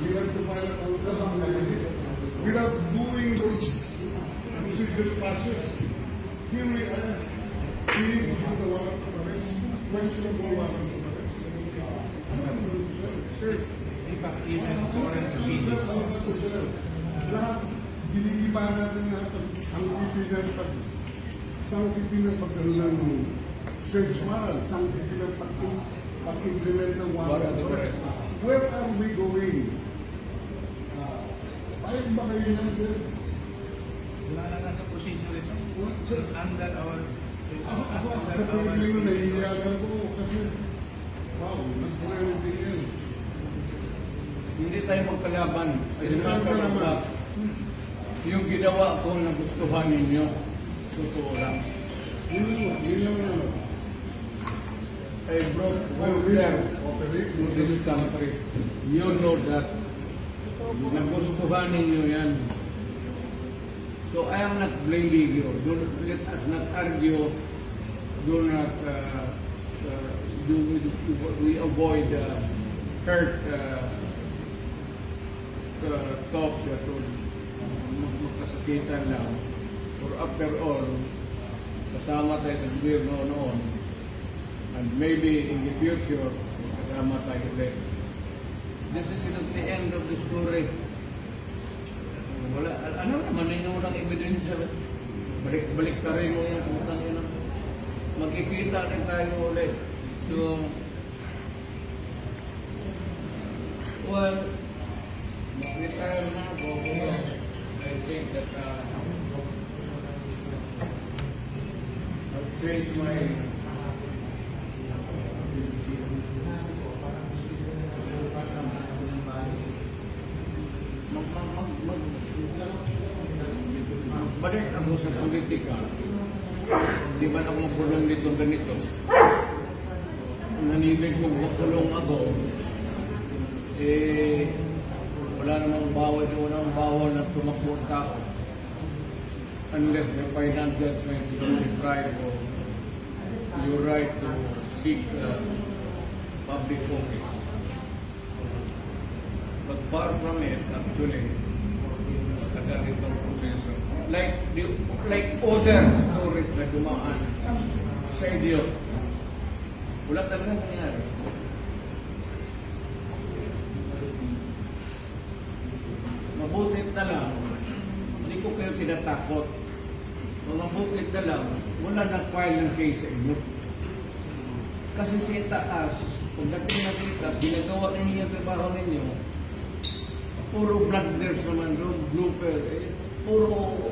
We have to file a counter without doing those procedural process. Here we are. We need to do the warrant of arrest. Questionable warrant of arrest. Sir, lahat, ginigiba natin natin ang pipinang pagkaroon ng search warrant, ang pipinang pag-implement ng warrant of arrest. Where are we going? Pahit ba kayo yan, sir? Wala na nasa procedure ito. Under our... Ako, sa pagkaroon yun, naiiyagan ko kasi, wow, nag-anything else. Hindi tayo magkalaban. Ay, Hindi tayo magkalaban. Yung ginawa ko na gustuhan ninyo, totoo lang. Yun lang. I brought order to this country. You know that. Nagustuhan ninyo yan. So I am not blaming you. Let us not argue. Do not we avoid hurt talks at magkasakitan lang. For after all, kasama tayo sa gobyerno noon. And maybe in the future, kasama tayo ulit. This is not the end of the story. Wala, ano naman yung unang ebidensya? Balik ka rin mo yung putang yun. Magkikita rin tayo ulit. So, well, retire na ako. I think that I've changed my balik ako sa politika. Di ba ako makulong dito ganito? Nanibig kong makulong ako, eh, wala namang bawal na tumakbo tao. Unless the final judgment is deprived of your right to seek public office. But far from it, actually, tagal itong proseso. Like other stories na dumaan sa inyo, wala talaga nangyari. Mabutit na lang, hindi ko kayo tinatakot. Mabutit na lang, wala nag-file ng case sa inyo. Kasi sa itaas, pagdating na kita, ginagawa ninyo yung trabaho ninyo, puro blunders naman doon, blooper, puro...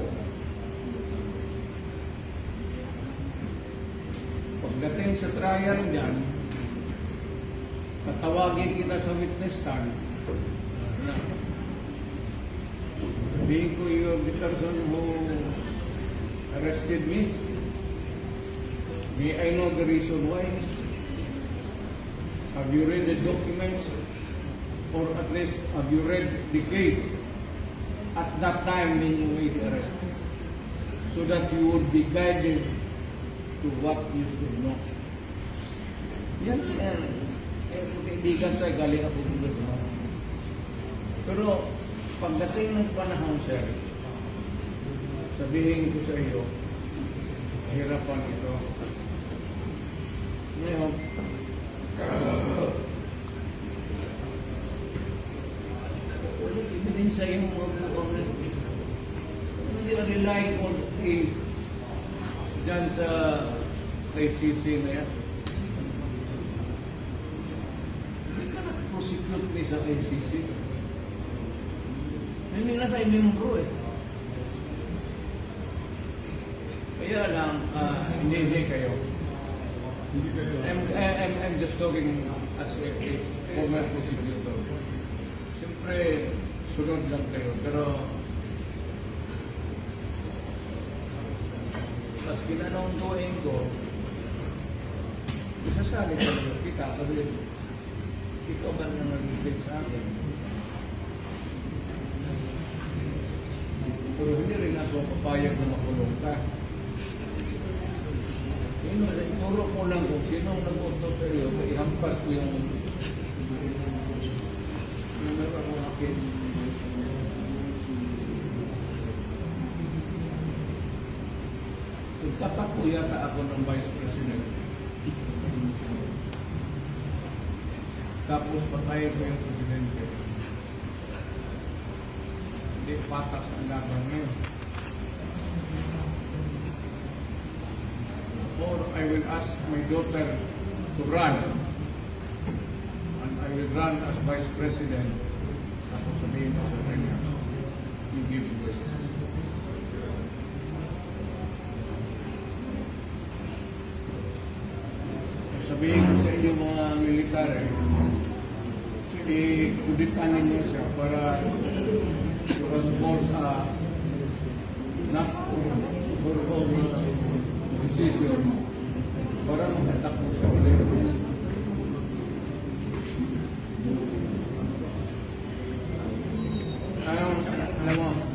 Pagdating sa trial dyan, tatawagin kita sa witness stand, sabihin ko, you're the person who arrested me. May I know the reason why? Have you read the documents? Or at least, have you read the case at that time when you made the arrest? So that you would be guided to what you should know. Yan. Kaibigan sa galing ako dito. Pero, pagdating ng panahon, sir, sabihin ko sa iyo, hirapan ito. Ngayon, ulit ebidensya yung mga buong hindi na-rely on dyan sa ICC na yan. Hindi ka na-prosecute ni sa ICC. Hindi na tayo membro eh. Kaya lang, hindi kayo. I'm just talking as a former prosecutor. Siyempre, sunod lang kayo. Pero, mas kinanonggoin ko, isasabi ko kita, kasi ikaw ba na nag-ibig sa akin? Pero hindi rin ako papayag na makulong ka. Ituro mo lang kung sino ang nag-utos sa iyo, ihampas ko yung meron akong dikit. Tatakbo yata ako ng Vice President. Tapos patayin ko yung Presidente. Hindi patas ang laban ngayon. Or I will ask my daughter to run. And I will run as Vice President. Tapos sabihin ko sa kanya, you give way. Sabihin ko sa inyo mga militar, i-kuditan ninyo siya para because both not for all decision para makatakbo siya ulit.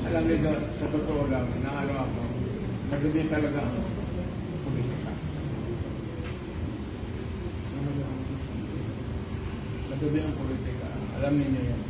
Alam niyo, sa totoo lang, na ano ako, nagdabi talaga ang politika. Nagdabi ang politika. Alam niyo yan.